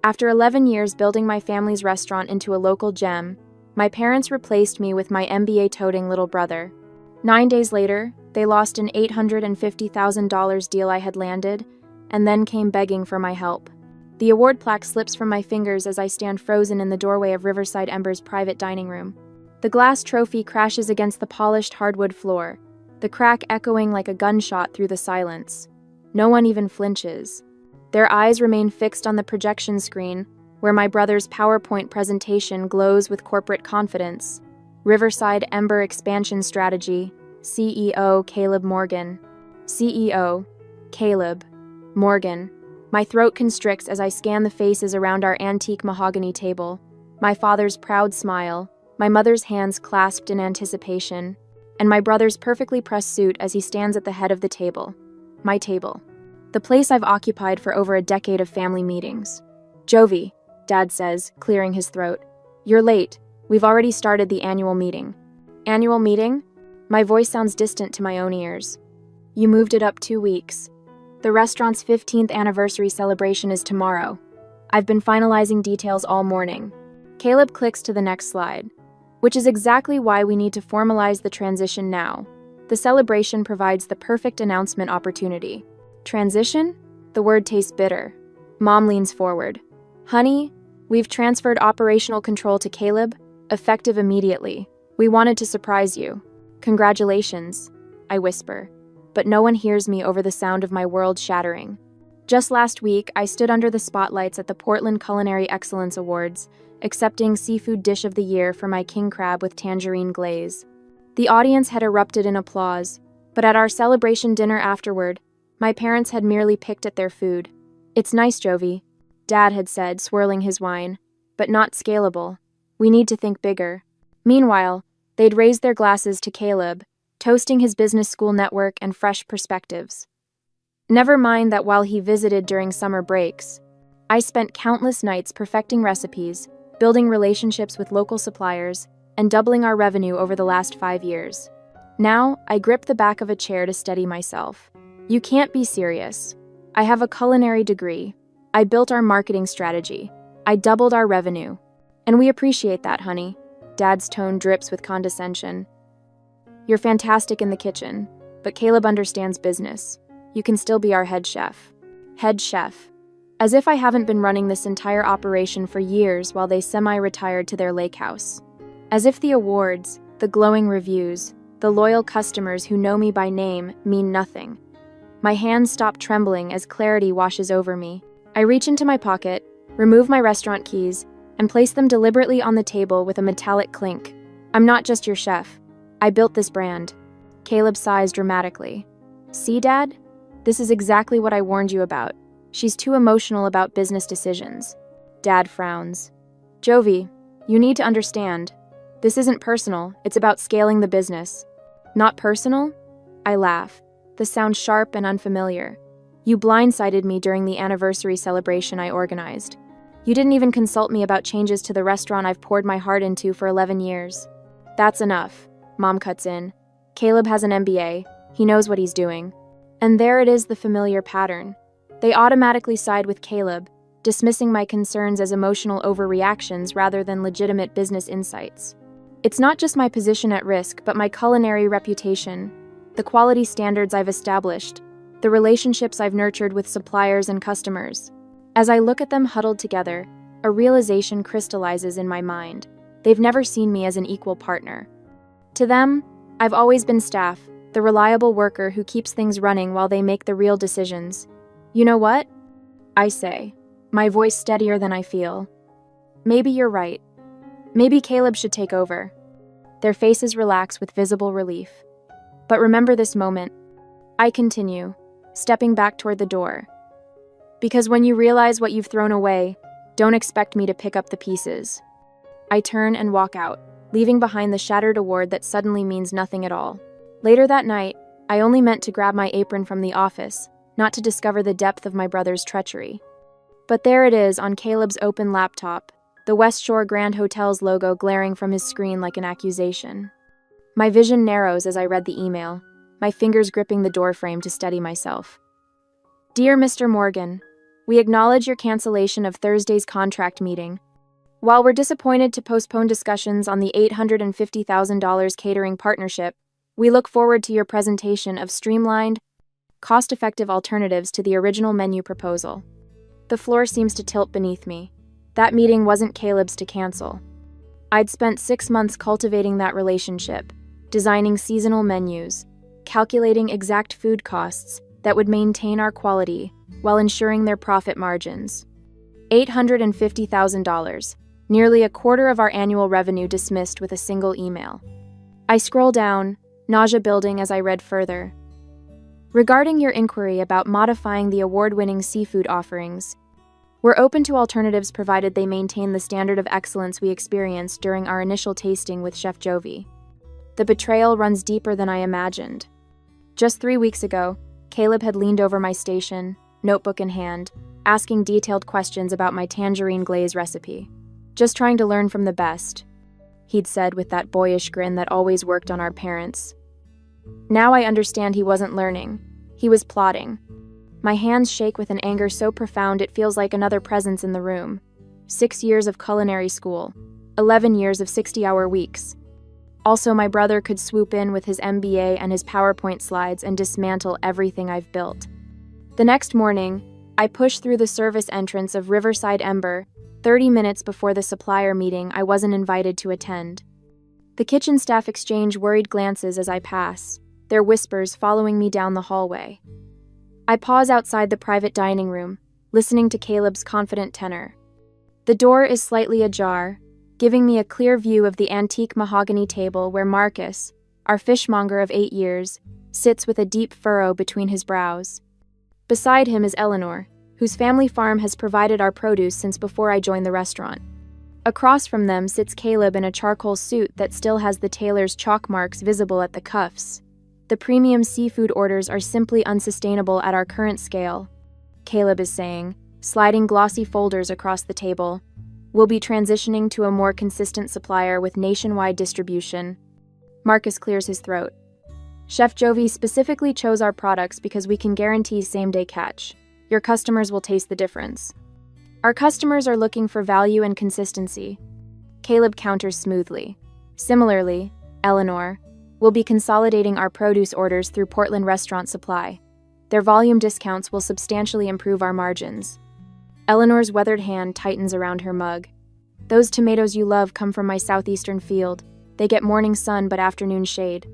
After 11 years building my family's restaurant into a local gem, my parents replaced me with my MBA-toting little brother. 9 days later, they lost an $850,000 deal I had landed, and then came begging for my help. The award plaque slips from my fingers as I stand frozen in the doorway of Riverside Ember's private dining room. The glass trophy crashes against the polished hardwood floor, the crack echoing like a gunshot through the silence. No one even flinches. Their eyes remain fixed on the projection screen, where my brother's PowerPoint presentation glows with corporate confidence. Riverside Ember Expansion Strategy, CEO Caleb Morgan. CEO Caleb Morgan. My throat constricts as I scan the faces around our antique mahogany table. My father's proud smile, my mother's hands clasped in anticipation, and my brother's perfectly pressed suit as he stands at the head of the table. My table. The place I've occupied for over a decade of family meetings. "Jovi," Dad says, clearing his throat. "You're late. We've already started the annual meeting." "Annual meeting?" My voice sounds distant to my own ears. "You moved it up 2 weeks. The restaurant's 15th anniversary celebration is tomorrow. I've been finalizing details all morning." Caleb clicks to the next slide. "Which is exactly why we need to formalize the transition now. The celebration provides the perfect announcement opportunity." Transition? The word tastes bitter. Mom leans forward. "Honey, we've transferred operational control to Caleb, effective immediately. We wanted to surprise you." "Congratulations," I whisper, but no one hears me over the sound of my world shattering. Just last week, I stood under the spotlights at the Portland Culinary Excellence Awards, accepting Seafood Dish of the Year for my king crab with tangerine glaze. The audience had erupted in applause, but at our celebration dinner afterward, my parents had merely picked at their food. "It's nice, Jovi," Dad had said, swirling his wine, "but not scalable. We need to think bigger." Meanwhile, they'd raised their glasses to Caleb, toasting his business school network and fresh perspectives. Never mind that while he visited during summer breaks, I spent countless nights perfecting recipes, building relationships with local suppliers, and doubling our revenue over the last 5 years. Now, I grip the back of a chair to steady myself. "You can't be serious. I have a culinary degree. I built our marketing strategy. I doubled our revenue. And we appreciate that, honey." Dad's tone drips with condescension. "You're fantastic in the kitchen, but Caleb understands business. You can still be our head chef." Head chef. As if I haven't been running this entire operation for years while they semi-retired to their lake house. As if the awards, the glowing reviews, the loyal customers who know me by name mean nothing. My hands stop trembling as clarity washes over me. I reach into my pocket, remove my restaurant keys, and place them deliberately on the table with a metallic clink. "I'm not just your chef. I built this brand." Caleb sighs dramatically. "See, Dad? This is exactly what I warned you about. She's too emotional about business decisions." Dad frowns. "Jovi, you need to understand. This isn't personal, it's about scaling the business." "Not personal?" I laugh. This sounds sharp and unfamiliar. "You blindsided me during the anniversary celebration I organized. You didn't even consult me about changes to the restaurant I've poured my heart into for 11 years. "That's enough," Mom cuts in. "Caleb has an MBA. He knows what he's doing." And there it is, the familiar pattern. They automatically side with Caleb, dismissing my concerns as emotional overreactions rather than legitimate business insights. It's not just my position at risk, but my culinary reputation, the quality standards I've established, the relationships I've nurtured with suppliers and customers. As I look at them huddled together, a realization crystallizes in my mind. They've never seen me as an equal partner. To them, I've always been staff, the reliable worker who keeps things running while they make the real decisions. "You know what?" I say, my voice steadier than I feel. "Maybe you're right. Maybe Caleb should take over." Their faces relax with visible relief. "But remember this moment," I continue, stepping back toward the door. "Because when you realize what you've thrown away, don't expect me to pick up the pieces." I turn and walk out, leaving behind the shattered award that suddenly means nothing at all. Later that night, I only meant to grab my apron from the office, not to discover the depth of my brother's treachery. But there it is on Caleb's open laptop, the West Shore Grand Hotel's logo glaring from his screen like an accusation. My vision narrows as I read the email, my fingers gripping the doorframe to steady myself. "Dear Mr. Morgan, We acknowledge your cancellation of Thursday's contract meeting. While we're disappointed to postpone discussions on the $850,000 catering partnership, we look forward to your presentation of streamlined, cost-effective alternatives to the original menu proposal. The floor seems to tilt beneath me. That meeting wasn't Caleb's to cancel. I'd spent 6 months cultivating that relationship, designing seasonal menus, calculating exact food costs that would maintain our quality while ensuring their profit margins. $850,000, nearly a quarter of our annual revenue dismissed with a single email. I scroll down, nausea building as I read further. Regarding your inquiry about modifying the award-winning seafood offerings, we're open to alternatives provided they maintain the standard of excellence we experienced during our initial tasting with Chef Jovi. The betrayal runs deeper than I imagined. Just 3 weeks ago, Caleb had leaned over my station, notebook in hand, asking detailed questions about my tangerine glaze recipe. "Just trying to learn from the best," he'd said with that boyish grin that always worked on our parents. Now I understand he wasn't learning. He was plotting. My hands shake with an anger so profound it feels like another presence in the room. 6 years of culinary school, 11 years of 60-hour weeks. Also, my brother could swoop in with his MBA and his PowerPoint slides and dismantle everything I've built. The next morning, I pushed through the service entrance of Riverside Ember, 30 minutes before the supplier meeting I wasn't invited to attend. The kitchen staff exchange worried glances as I pass, their whispers following me down the hallway. I pause outside the private dining room, listening to Caleb's confident tenor. The door is slightly ajar, giving me a clear view of the antique mahogany table where Marcus, our fishmonger of 8 years, sits with a deep furrow between his brows. Beside him is Eleanor, whose family farm has provided our produce since before I joined the restaurant. Across from them sits Caleb in a charcoal suit that still has the tailor's chalk marks visible at the cuffs. The premium seafood orders are simply unsustainable at our current scale, Caleb is saying, sliding glossy folders across the table. We'll be transitioning to a more consistent supplier with nationwide distribution. Marcus clears his throat. Chef Jovi specifically chose our products because we can guarantee same-day catch. Your customers will taste the difference. Our customers are looking for value and consistency. Caleb counters smoothly. Similarly, Eleanor, we'll be consolidating our produce orders through Portland Restaurant Supply. Their volume discounts will substantially improve our margins. Eleanor's weathered hand tightens around her mug. Those tomatoes you love come from my southeastern field. They get morning sun but afternoon shade.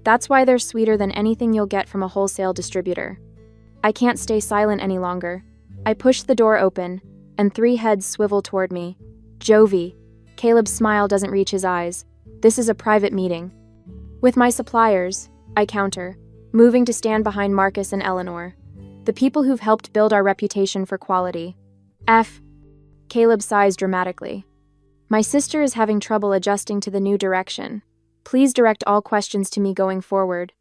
That's why they're sweeter than anything you'll get from a wholesale distributor. I can't stay silent any longer. I push the door open, and 3 heads swivel toward me. Jovi. Caleb's smile doesn't reach his eyes. This is a private meeting. With my suppliers, I counter, moving to stand behind Marcus and Eleanor. The people who've helped build our reputation for quality. Caleb sighs dramatically. My sister is having trouble adjusting to the new direction. Please direct all questions to me going forward.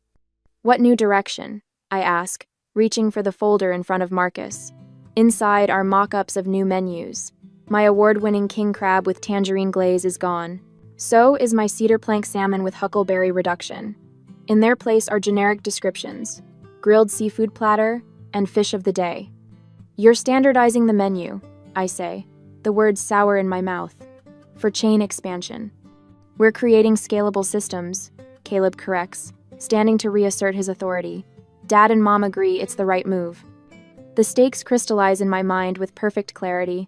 What new direction? I ask, reaching for the folder in front of Marcus. Inside are mock-ups of new menus. My award-winning king crab with tangerine glaze is gone. So is my cedar plank salmon with huckleberry reduction. In their place are generic descriptions: grilled seafood platter and fish of the day. You're standardizing the menu, I say, the words sour in my mouth, for chain expansion. We're creating scalable systems, Caleb corrects, standing to reassert his authority. Dad and Mom agree it's the right move. The stakes crystallize in my mind with perfect clarity.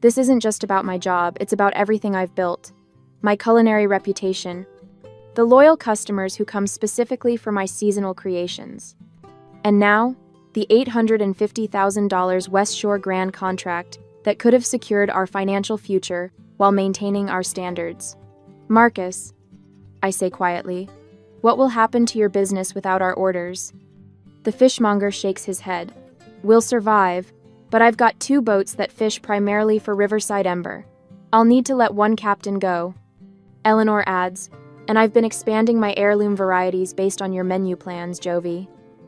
This isn't just about my job, it's about everything I've built. My culinary reputation, the loyal customers who come specifically for my seasonal creations. And now, the $850,000 West Shore Grand contract that could have secured our financial future while maintaining our standards. Marcus, I say quietly, what will happen to your business without our orders? The fishmonger shakes his head. We'll survive, but I've got 2 boats that fish primarily for Riverside Ember. I'll need to let 1 captain go. Eleanor adds, and I've been expanding my heirloom varieties based on your menu plans, Jovi.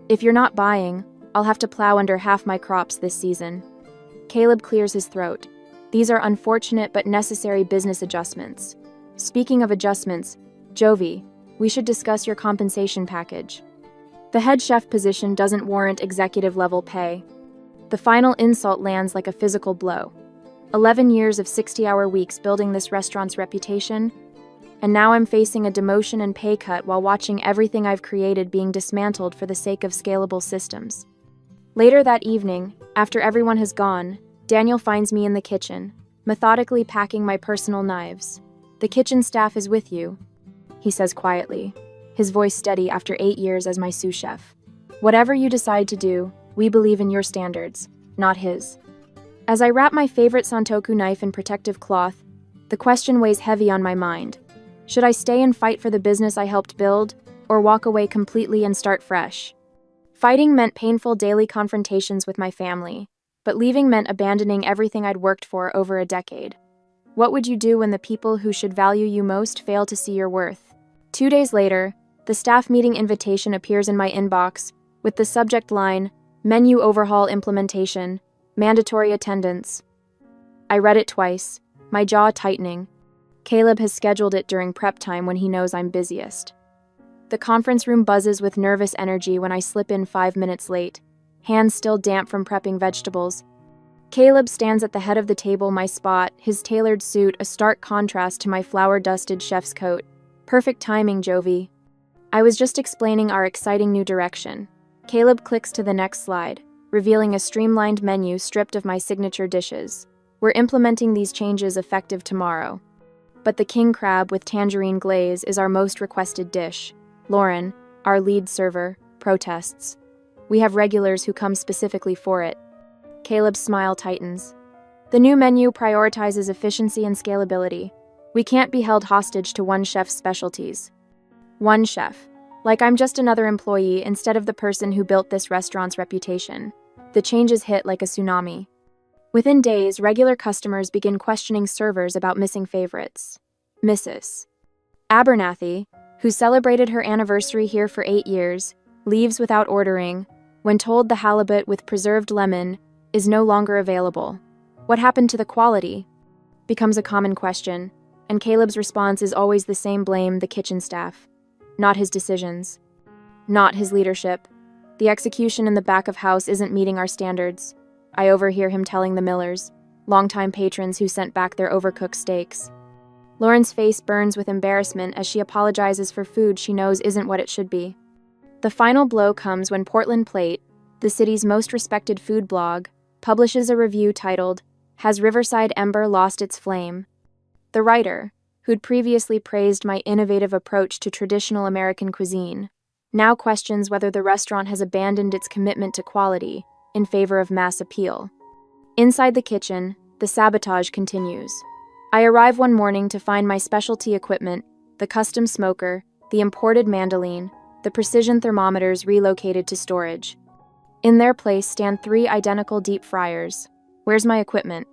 If you're not buying, I'll have to plow under half my crops this season. Caleb clears his throat. These are unfortunate but necessary business adjustments. Speaking of adjustments, Jovi, we should discuss your compensation package. The head chef position doesn't warrant executive-level pay. The final insult lands like a physical blow. 11 years of 60-hour weeks building this restaurant's reputation, and now I'm facing a demotion and pay cut while watching everything I've created being dismantled for the sake of scalable systems. Later that evening, after everyone has gone, Daniel finds me in the kitchen, methodically packing my personal knives. "The kitchen staff is with you," he says quietly, his voice steady after 8 years as my sous chef. "Whatever you decide to do, we believe in your standards, not his." As I wrap my favorite Santoku knife in protective cloth, the question weighs heavy on my mind. Should I stay and fight for the business I helped build, or walk away completely and start fresh? Fighting meant painful daily confrontations with my family, but leaving meant abandoning everything I'd worked for over a decade. What would you do when the people who should value you most fail to see your worth? 2 days later, the staff meeting invitation appears in my inbox with the subject line, "Menu Overhaul Implementation, Mandatory Attendance." I read it twice, my jaw tightening. Caleb has scheduled it during prep time when he knows I'm busiest. The conference room buzzes with nervous energy when I slip in 5 minutes late, hands still damp from prepping vegetables. Caleb stands at the head of the table, my spot, his tailored suit a stark contrast to my flour-dusted chef's coat. "Perfect timing, Jovi." I was just explaining our exciting new direction. Caleb clicks to the next slide, revealing a streamlined menu stripped of my signature dishes. "We're implementing these changes effective tomorrow." But the king crab with tangerine glaze is our most requested dish. Lauren, our lead server, protests. "We have regulars who come specifically for it." Caleb's smile tightens. "The new menu prioritizes efficiency and scalability. We can't be held hostage to one chef's specialties." One chef. Like I'm just another employee instead of the person who built this restaurant's reputation. The changes hit like a tsunami. Within days, regular customers begin questioning servers about missing favorites. Mrs. Abernathy, who celebrated her anniversary here for 8 years, leaves without ordering when told the halibut with preserved lemon is no longer available. "What happened to the quality?" becomes a common question, and Caleb's response is always the same: blame the kitchen staff. Not his decisions. Not his leadership. The execution in the back of house isn't meeting our standards. I overhear him telling the Millers, longtime patrons who sent back their overcooked steaks. Lauren's face burns with embarrassment as she apologizes for food she knows isn't what it should be. The final blow comes when Portland Plate, the city's most respected food blog, publishes a review titled, "Has Riverside Ember Lost Its Flame?" The writer, who'd previously praised my innovative approach to traditional American cuisine, now questions whether the restaurant has abandoned its commitment to quality in favor of mass appeal. Inside the kitchen, the sabotage continues. I arrive one morning to find my specialty equipment, the custom smoker, the imported mandoline, the precision thermometers relocated to storage. In their place stand 3 identical deep fryers. "Where's my equipment?"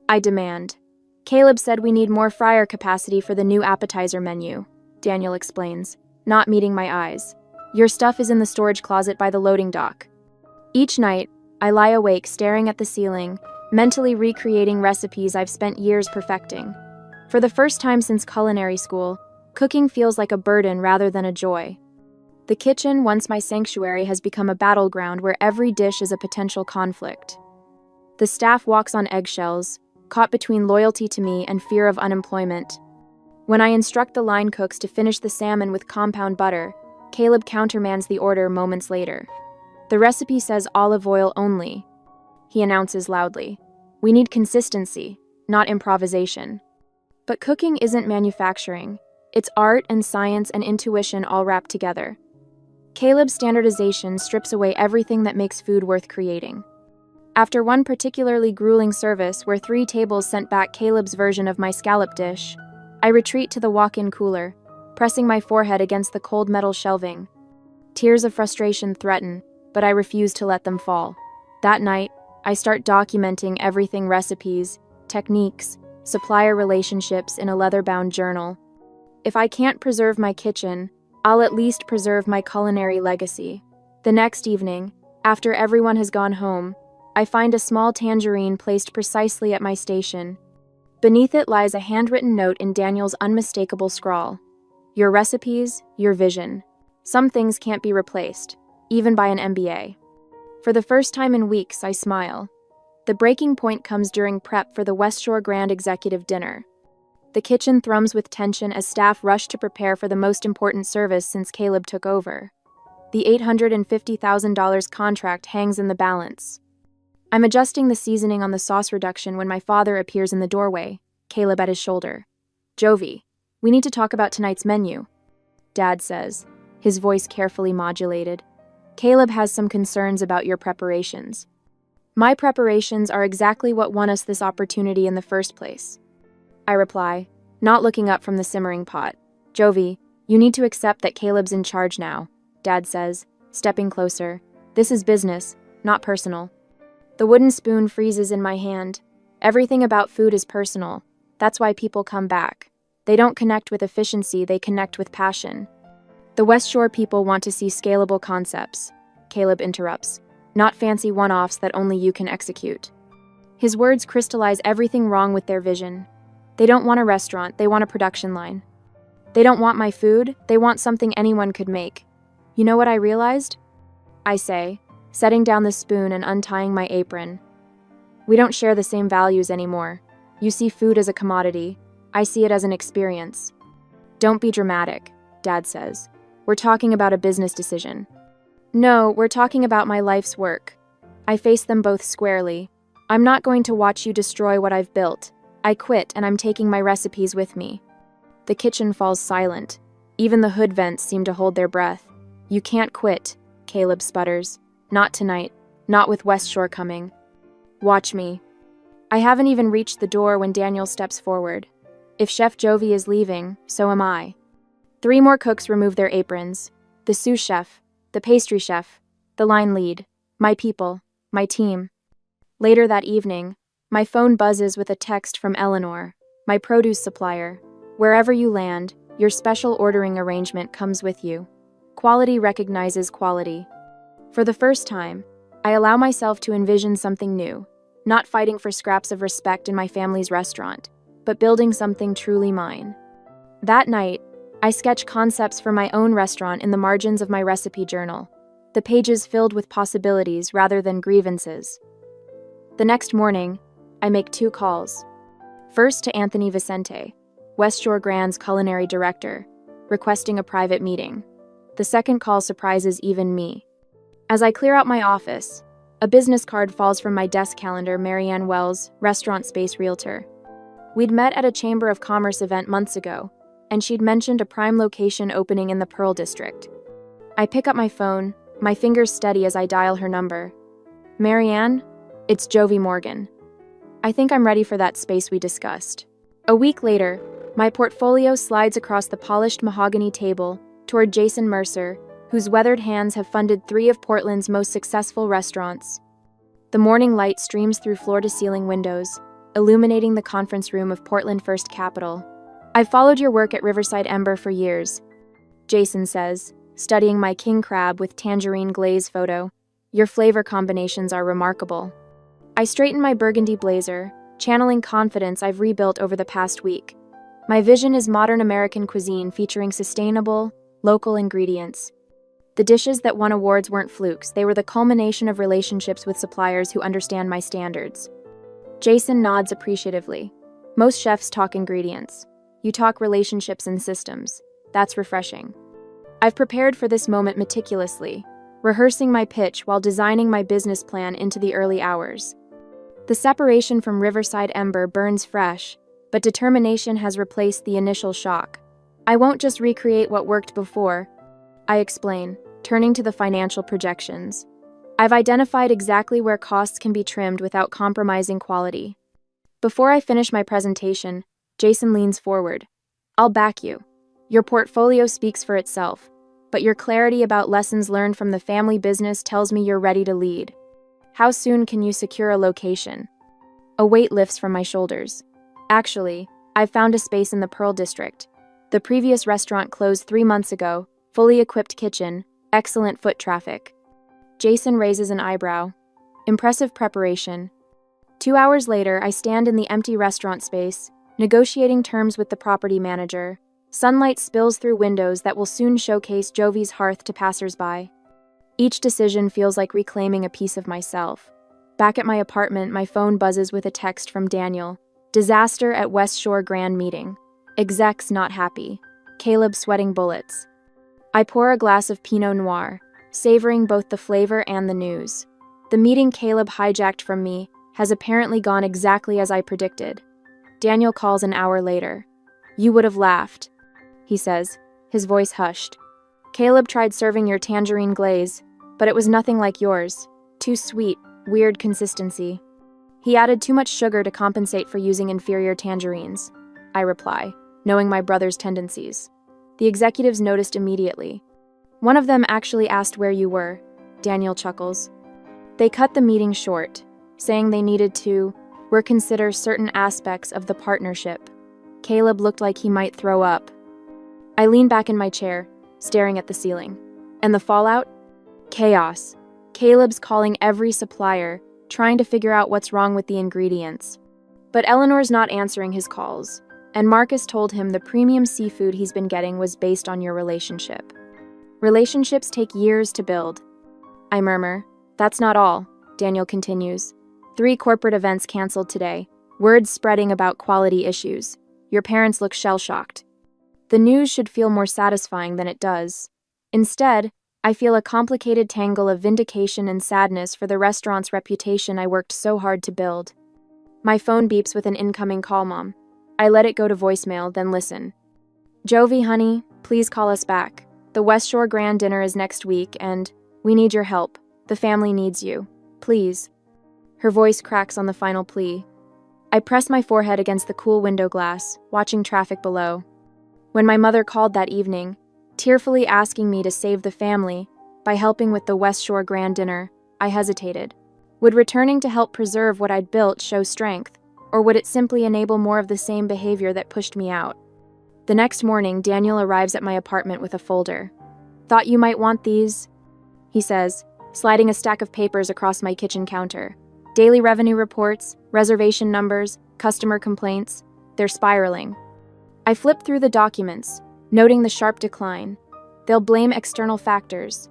I demand. "Caleb said we need more fryer capacity for the new appetizer menu," Daniel explains, not meeting my eyes. "Your stuff is in the storage closet by the loading dock." Each night, I lie awake staring at the ceiling, mentally recreating recipes I've spent years perfecting. For the first time since culinary school, cooking feels like a burden rather than a joy. The kitchen, once my sanctuary, has become a battleground where every dish is a potential conflict. The staff walks on eggshells, caught between loyalty to me and fear of unemployment. When I instruct the line cooks to finish the salmon with compound butter, Caleb countermands the order moments later. "The recipe says olive oil only," he announces loudly. "We need consistency, not improvisation." But cooking isn't manufacturing. It's art and science and intuition all wrapped together. Caleb's standardization strips away everything that makes food worth creating. After one particularly grueling service where 3 tables sent back Caleb's version of my scallop dish, I retreat to the walk-in cooler, pressing my forehead against the cold metal shelving. Tears of frustration threaten, but I refuse to let them fall. That night, I start documenting everything: recipes, techniques, supplier relationships in a leather-bound journal. If I can't preserve my kitchen, I'll at least preserve my culinary legacy. The next evening, after everyone has gone home, I find a small tangerine placed precisely at my station. Beneath it lies a handwritten note in Daniel's unmistakable scrawl. "Your recipes, your vision. Some things can't be replaced, even by an MBA." For the first time in weeks, I smile. The breaking point comes during prep for the West Shore Grand Executive Dinner. The kitchen thrums with tension as staff rush to prepare for the most important service since Caleb took over. The $850,000 contract hangs in the balance. I'm adjusting the seasoning on the sauce reduction when my father appears in the doorway, Caleb at his shoulder. "Jovi, we need to talk about tonight's menu," Dad says, his voice carefully modulated. "Caleb has some concerns about your preparations." "My preparations are exactly what won us this opportunity in the first place," I reply, not looking up from the simmering pot. "Jovi, you need to accept that Caleb's in charge now," Dad says, stepping closer. "This is business, not personal." The wooden spoon freezes in my hand. Everything about food is personal. That's why people come back. They don't connect with efficiency, they connect with passion. "The West Shore people want to see scalable concepts," Caleb interrupts, "not fancy one-offs that only you can execute." His words crystallize everything wrong with their vision. They don't want a restaurant, they want a production line. They don't want my food, they want something anyone could make. "You know what I realized?" I say, setting down the spoon and untying my apron. "We don't share the same values anymore. You see food as a commodity. I see it as an experience." "Don't be dramatic," Dad says. "We're talking about a business decision." "No, we're talking about my life's work." I face them both squarely. "I'm not going to watch you destroy what I've built. I quit and I'm taking my recipes with me." The kitchen falls silent. Even the hood vents seem to hold their breath. "You can't quit," Caleb sputters. "Not tonight. Not with West Shore coming." "Watch me." I haven't even reached the door when Daniel steps forward. If Chef Jovi is leaving, so am I. 3 more cooks remove their aprons. The sous chef, the pastry chef, the line lead, my people, my team. Later that evening, my phone buzzes with a text from Eleanor, my produce supplier. "Wherever you land, your special ordering arrangement comes with you. Quality recognizes quality." For the first time, I allow myself to envision something new, not fighting for scraps of respect in my family's restaurant, but building something truly mine. That night, I sketch concepts for my own restaurant in the margins of my recipe journal, the pages filled with possibilities rather than grievances. The next morning, I make 2 calls. First to Anthony Vicente, West Shore Grand's culinary director, requesting a private meeting. The second call surprises even me. As I clear out my office, a business card falls from my desk calendar. Marianne Wells, restaurant space realtor. We'd met at a Chamber of Commerce event months ago, and she'd mentioned a prime location opening in the Pearl District. I pick up my phone, my fingers steady as I dial her number. "Marianne, it's Jovi Morgan. I think I'm ready for that space we discussed." A week later, my portfolio slides across the polished mahogany table toward Jason Mercer, whose weathered hands have funded 3 of Portland's most successful restaurants. The morning light streams through floor-to-ceiling windows, illuminating the conference room of Portland First Capital. "I've followed your work at Riverside Ember for years," Jason says, studying my king crab with tangerine glaze photo. "Your flavor combinations are remarkable." I straighten my burgundy blazer, channeling confidence I've rebuilt over the past week. My vision is modern American cuisine featuring sustainable, local ingredients. The dishes that won awards weren't flukes, they were the culmination of relationships with suppliers who understand my standards. Jason nods appreciatively. "Most chefs talk ingredients. You talk relationships and systems. That's refreshing." I've prepared for this moment meticulously, rehearsing my pitch while designing my business plan into the early hours. The separation from Riverside Ember burns fresh, but determination has replaced the initial shock. I won't just recreate what worked before, I explain, turning to the financial projections. I've identified exactly where costs can be trimmed without compromising quality. Before I finish my presentation, Jason leans forward. "I'll back you. Your portfolio speaks for itself, but your clarity about lessons learned from the family business tells me you're ready to lead. How soon can you secure a location?" A weight lifts from my shoulders. "Actually, I've found a space in the Pearl District. The previous restaurant closed 3 months ago, fully equipped kitchen, excellent foot traffic." Jason raises an eyebrow. Impressive preparation. 2 hours later, I stand in the empty restaurant space, negotiating terms with the property manager. Sunlight spills through windows that will soon showcase Jovi's hearth to passersby. Each decision feels like reclaiming a piece of myself. Back at my apartment, my phone buzzes with a text from Daniel. Disaster at West Shore Grand Meeting. Execs not happy. Caleb sweating bullets. I pour a glass of Pinot Noir, savoring both the flavor and the news. The meeting Caleb hijacked from me has apparently gone exactly as I predicted. Daniel calls an hour later. You would have laughed, he says, his voice hushed. Caleb tried serving your tangerine glaze, but it was nothing like yours. Too sweet, weird consistency. He added too much sugar to compensate for using inferior tangerines, I reply, knowing my brother's tendencies. The executives noticed immediately. One of them actually asked where you were, Daniel chuckles. They cut the meeting short, saying they needed to reconsider certain aspects of the partnership. Caleb looked like he might throw up. I lean back in my chair, staring at the ceiling. And the fallout? Chaos. Caleb's calling every supplier, trying to figure out what's wrong with the ingredients. But Eleanor's not answering his calls, and Marcus told him the premium seafood he's been getting was based on your relationship. Relationships take years to build. I murmur. That's not all, Daniel continues. 3 corporate events canceled today. Words spreading about quality issues. Your parents look shell-shocked. The news should feel more satisfying than it does. Instead, I feel a complicated tangle of vindication and sadness for the restaurant's reputation I worked so hard to build. My phone beeps with an incoming call, Mom. I let it go to voicemail, then listen. Jovi, honey, please call us back. The West Shore Grand Dinner is next week, and we need your help. The family needs you. Please. Her voice cracks on the final plea. I press my forehead against the cool window glass, watching traffic below. When my mother called that evening, tearfully asking me to save the family by helping with the West Shore Grand Dinner, I hesitated. Would returning to help preserve what I'd built show strength, or would it simply enable more of the same behavior that pushed me out? The next morning, Daniel arrives at my apartment with a folder. Thought you might want these, he says, sliding a stack of papers across my kitchen counter. Daily revenue reports, reservation numbers, customer complaints. They're spiraling. I flip through the documents, noting the sharp decline. They'll blame external factors.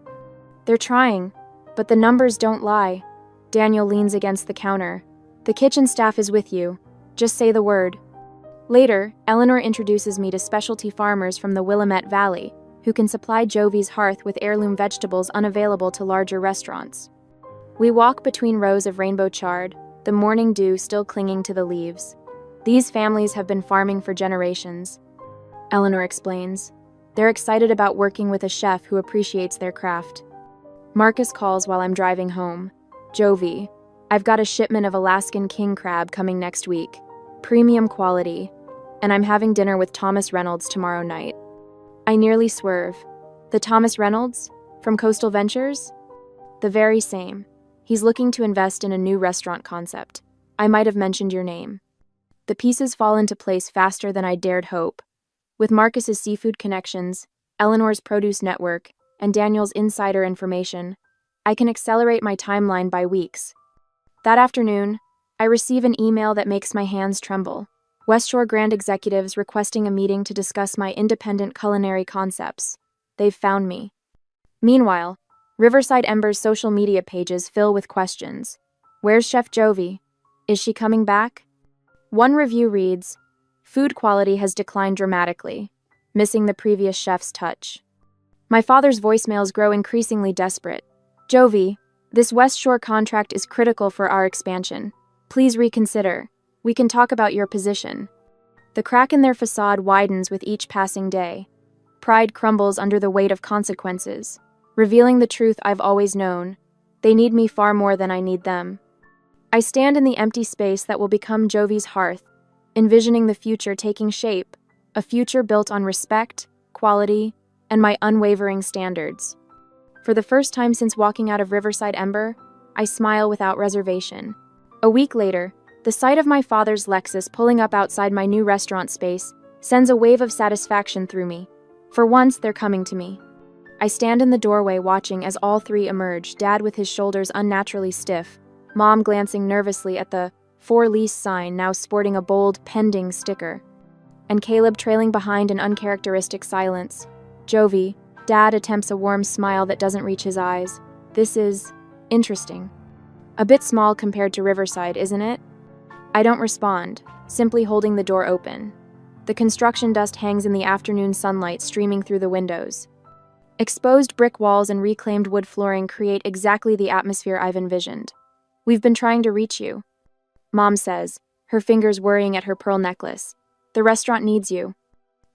They're trying, but the numbers don't lie. Daniel leans against the counter. The kitchen staff is with you. Just say the word. Later, Eleanor introduces me to specialty farmers from the Willamette Valley, who can supply Jovi's hearth with heirloom vegetables unavailable to larger restaurants. We walk between rows of rainbow chard, the morning dew still clinging to the leaves. These families have been farming for generations, Eleanor explains. They're excited about working with a chef who appreciates their craft. Marcus calls while I'm driving home. Jovi, I've got a shipment of Alaskan king crab coming next week. Premium quality. And I'm having dinner with Thomas Reynolds tomorrow night. I nearly swerve. The Thomas Reynolds? From Coastal Ventures? The very same. He's looking to invest in a new restaurant concept. I might have mentioned your name. The pieces fall into place faster than I dared hope. With Marcus's seafood connections, Eleanor's produce network, and Daniel's insider information, I can accelerate my timeline by weeks. That afternoon, I receive an email that makes my hands tremble. West Shore Grand executives requesting a meeting to discuss my independent culinary concepts. They've found me. Meanwhile, Riverside Ember's social media pages fill with questions. Where's Chef Jovi? Is she coming back? One review reads, food quality has declined dramatically, missing the previous chef's touch. My father's voicemails grow increasingly desperate. Jovi, this West Shore contract is critical for our expansion. Please reconsider. We can talk about your position. The crack in their facade widens with each passing day. Pride crumbles under the weight of consequences, revealing the truth I've always known. They need me far more than I need them. I stand in the empty space that will become Jovi's hearth, envisioning the future taking shape, a future built on respect, quality, and my unwavering standards. For the first time since walking out of Riverside Ember, I smile without reservation. A week later, the sight of my father's Lexus pulling up outside my new restaurant space sends a wave of satisfaction through me. For once, they're coming to me. I stand in the doorway watching as all three emerge, Dad with his shoulders unnaturally stiff, Mom glancing nervously at the for lease sign now sporting a bold pending sticker, and Caleb trailing behind in uncharacteristic silence. Jovi, Dad attempts a warm smile that doesn't reach his eyes. This is interesting. A bit small compared to Riverside, isn't it? I don't respond, simply holding the door open. The construction dust hangs in the afternoon sunlight streaming through the windows. Exposed brick walls and reclaimed wood flooring create exactly the atmosphere I've envisioned. We've been trying to reach you, Mom says, her fingers worrying at her pearl necklace. The restaurant needs you.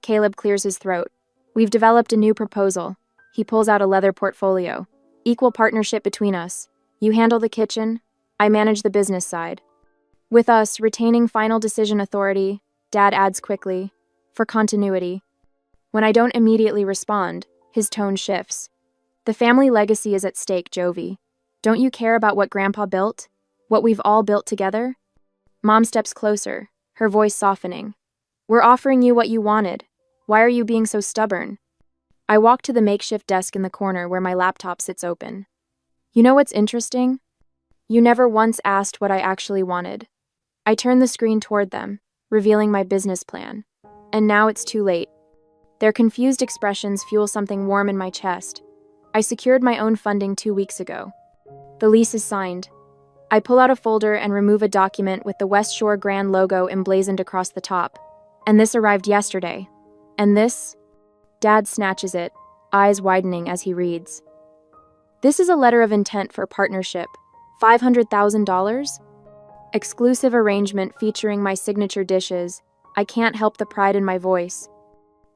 Caleb clears his throat. We've developed a new proposal. He pulls out a leather portfolio. Equal partnership between us. You handle the kitchen, I manage the business side. With us retaining final decision authority, Dad adds quickly, for continuity. When I don't immediately respond, his tone shifts. The family legacy is at stake, Jovi. Don't you care about what Grandpa built? What we've all built together? Mom steps closer, her voice softening. We're offering you what you wanted. Why are you being so stubborn? I walk to the makeshift desk in the corner where my laptop sits open. You know what's interesting? You never once asked what I actually wanted. I turn the screen toward them, revealing my business plan. And now it's too late. Their confused expressions fuel something warm in my chest. I secured my own funding 2 weeks ago. The lease is signed. I pull out a folder and remove a document with the West Shore Grand logo emblazoned across the top. And this arrived yesterday. And this? Dad snatches it, eyes widening as he reads. This is a letter of intent for partnership. $500,000? Exclusive arrangement featuring my signature dishes. I can't help the pride in my voice.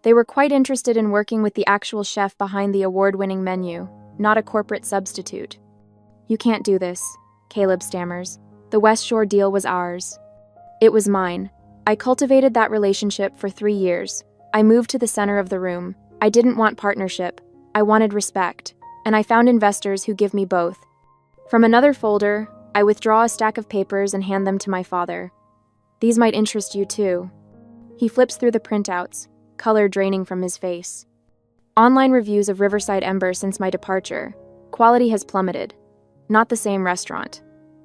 They were quite interested in working with the actual chef behind the award-winning menu, not a corporate substitute. You can't do this, Caleb stammers. The West Shore deal was ours. It was mine. I cultivated that relationship for 3 years. I moved to the center of the room. I didn't want partnership. I wanted respect. And I found investors who give me both. From another folder, I withdraw a stack of papers and hand them to my father. These might interest you too. He flips through the printouts, color draining from his face. Online reviews of Riverside Ember since my departure. Quality has plummeted. Not the same restaurant.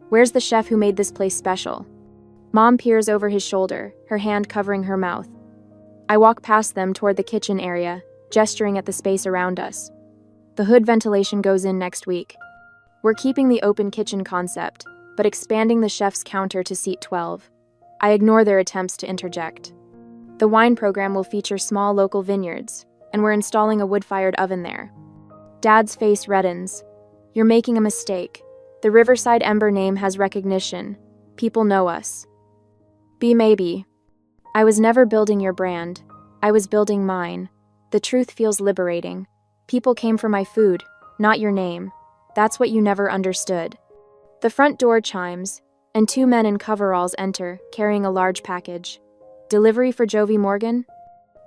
Where's the chef who made this place special? Mom peers over his shoulder, her hand covering her mouth. I walk past them toward the kitchen area, gesturing at the space around us. The hood ventilation goes in next week. We're keeping the open kitchen concept, but expanding the chef's counter to seat 12. I ignore their attempts to interject. The wine program will feature small local vineyards, and we're installing a wood-fired oven there. Dad's face reddens. You're making a mistake. The Riverside Ember name has recognition. People know us. Maybe. I was never building your brand. I was building mine. The truth feels liberating. People came for my food, not your name. That's what you never understood. The front door chimes, and 2 men in coveralls enter, carrying a large package. Delivery for Jovi Morgan?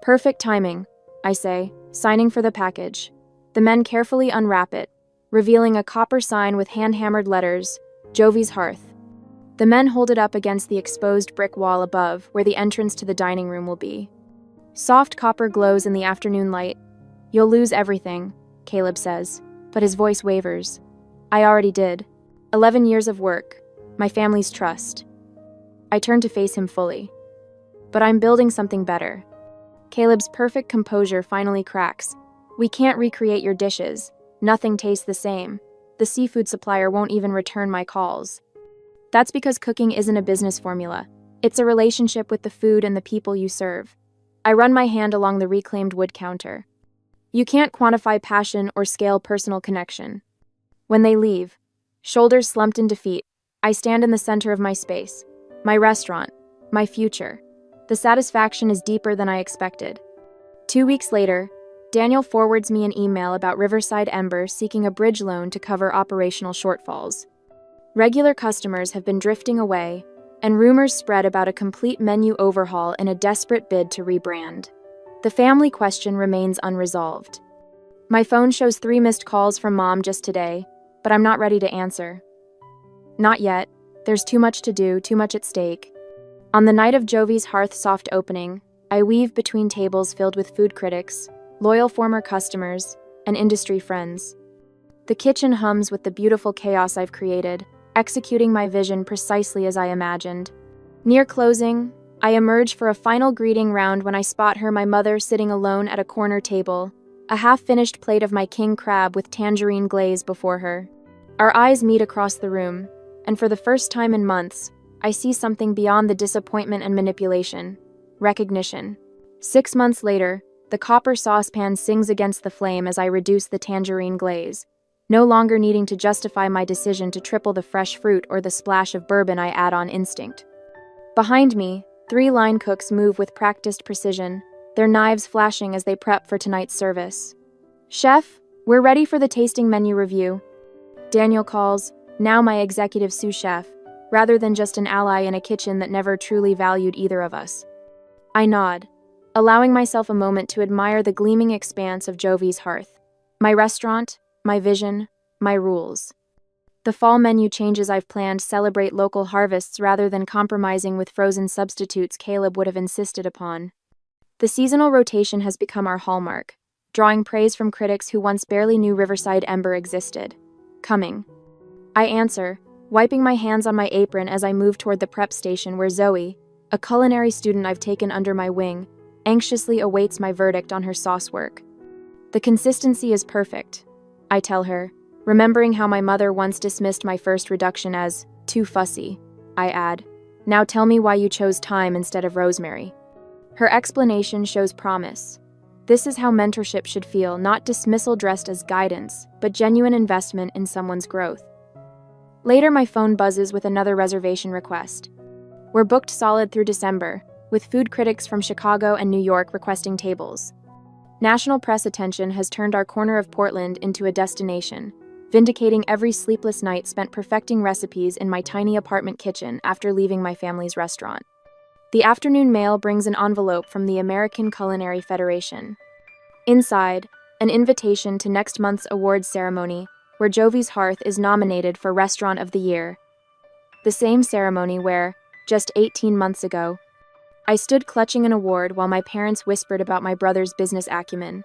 Perfect timing, I say, signing for the package. The men carefully unwrap it, revealing a copper sign with hand-hammered letters, Jovi's Hearth. The men hold it up against the exposed brick wall above, where the entrance to the dining room will be. Soft copper glows in the afternoon light. You'll lose everything, Caleb says, but his voice wavers. I already did. 11 years of work, my family's trust. I turn to face him fully. But I'm building something better. Caleb's perfect composure finally cracks. We can't recreate your dishes. Nothing tastes the same. The seafood supplier won't even return my calls. That's because cooking isn't a business formula. It's a relationship with the food and the people you serve. I run my hand along the reclaimed wood counter. You can't quantify passion or scale personal connection. When they leave, shoulders slumped in defeat, I stand in the center of my space, my restaurant, my future. The satisfaction is deeper than I expected. 2 weeks later, Daniel forwards me an email about Riverside Ember seeking a bridge loan to cover operational shortfalls. Regular customers have been drifting away, and rumors spread about a complete menu overhaul in a desperate bid to rebrand. The family question remains unresolved. My phone shows 3 missed calls from Mom just today, but I'm not ready to answer. Not yet. There's too much to do, too much at stake. On the night of Jovi's Hearth soft opening, I weave between tables filled with food critics, loyal former customers, and industry friends. The kitchen hums with the beautiful chaos I've created, executing my vision precisely as I imagined. Near closing, I emerge for a final greeting round when I spot her, my mother, sitting alone at a corner table, a half-finished plate of my king crab with tangerine glaze before her. Our eyes meet across the room, and for the first time in months, I see something beyond the disappointment and manipulation: recognition. 6 months later, the copper saucepan sings against the flame as I reduce the tangerine glaze, no longer needing to justify my decision to triple the fresh fruit or the splash of bourbon I add on instinct. Behind me, 3 line cooks move with practiced precision, their knives flashing as they prep for tonight's service. "Chef, we're ready for the tasting menu review," Daniel calls, now my executive sous chef, rather than just an ally in a kitchen that never truly valued either of us. I nod, allowing myself a moment to admire the gleaming expanse of Jovi's hearth. My restaurant, my vision, my rules. The fall menu changes I've planned celebrate local harvests rather than compromising with frozen substitutes Caleb would have insisted upon. The seasonal rotation has become our hallmark, drawing praise from critics who once barely knew Riverside Ember existed. "Coming," I answer, wiping my hands on my apron as I move toward the prep station where Zoe, a culinary student I've taken under my wing, anxiously awaits my verdict on her sauce work. "The consistency is perfect," I tell her, remembering how my mother once dismissed my first reduction as too fussy. I add, "Now tell me why you chose thyme instead of rosemary." Her explanation shows promise. This is how mentorship should feel, not dismissal dressed as guidance, but genuine investment in someone's growth. Later, my phone buzzes with another reservation request. We're booked solid through December, with food critics from Chicago and New York requesting tables. National press attention has turned our corner of Portland into a destination, vindicating every sleepless night spent perfecting recipes in my tiny apartment kitchen after leaving my family's restaurant. The afternoon mail brings an envelope from the American Culinary Federation. Inside, an invitation to next month's awards ceremony, where Jovi's Hearth is nominated for Restaurant of the Year. The same ceremony where, just 18 months ago, I stood clutching an award while my parents whispered about my brother's business acumen.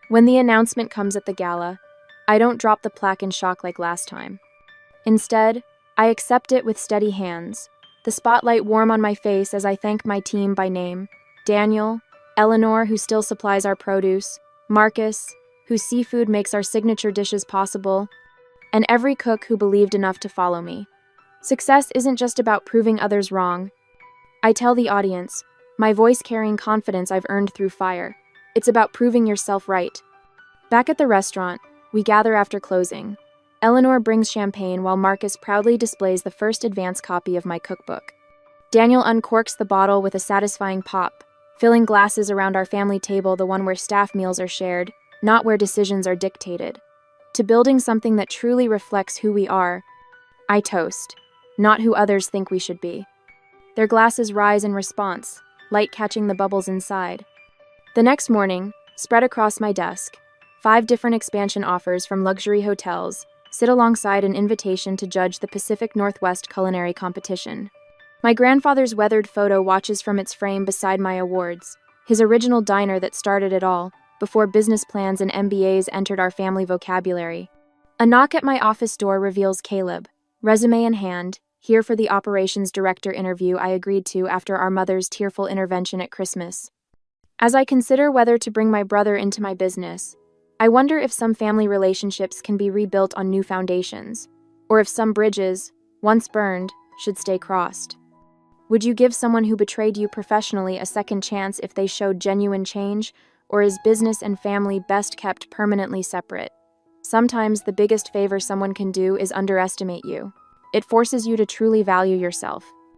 When the announcement comes at the gala, I don't drop the plaque in shock like last time. Instead, I accept it with steady hands, the spotlight warm on my face as I thank my team by name: Daniel, Eleanor, who still supplies our produce, Marcus, whose seafood makes our signature dishes possible, and every cook who believed enough to follow me. Success isn't just about proving others wrong. I tell the audience, my voice carrying confidence I've earned through fire. It's about proving yourself right. Back at the restaurant, we gather after closing. Eleanor brings champagne while Marcus proudly displays the first advance copy of my cookbook. Daniel uncorks the bottle with a satisfying pop, filling glasses around our family table, the one where staff meals are shared, not where decisions are dictated. To building something that truly reflects who we are, I toast, not who others think we should be. Their glasses rise in response, light catching the bubbles inside. The next morning, spread across my desk, 5 different expansion offers from luxury hotels sit alongside an invitation to judge the Pacific Northwest culinary competition. My grandfather's weathered photo watches from its frame beside my awards, his original diner that started it all, before business plans and MBAs entered our family vocabulary. A knock at my office door reveals Caleb, resume in hand, here for the operations director interview I agreed to after our mother's tearful intervention at Christmas. As I consider whether to bring my brother into my business, I wonder if some family relationships can be rebuilt on new foundations, or if some bridges, once burned, should stay crossed. Would you give someone who betrayed you professionally a second chance if they showed genuine change, or is business and family best kept permanently separate? Sometimes the biggest favor someone can do is underestimate you. It forces you to truly value yourself.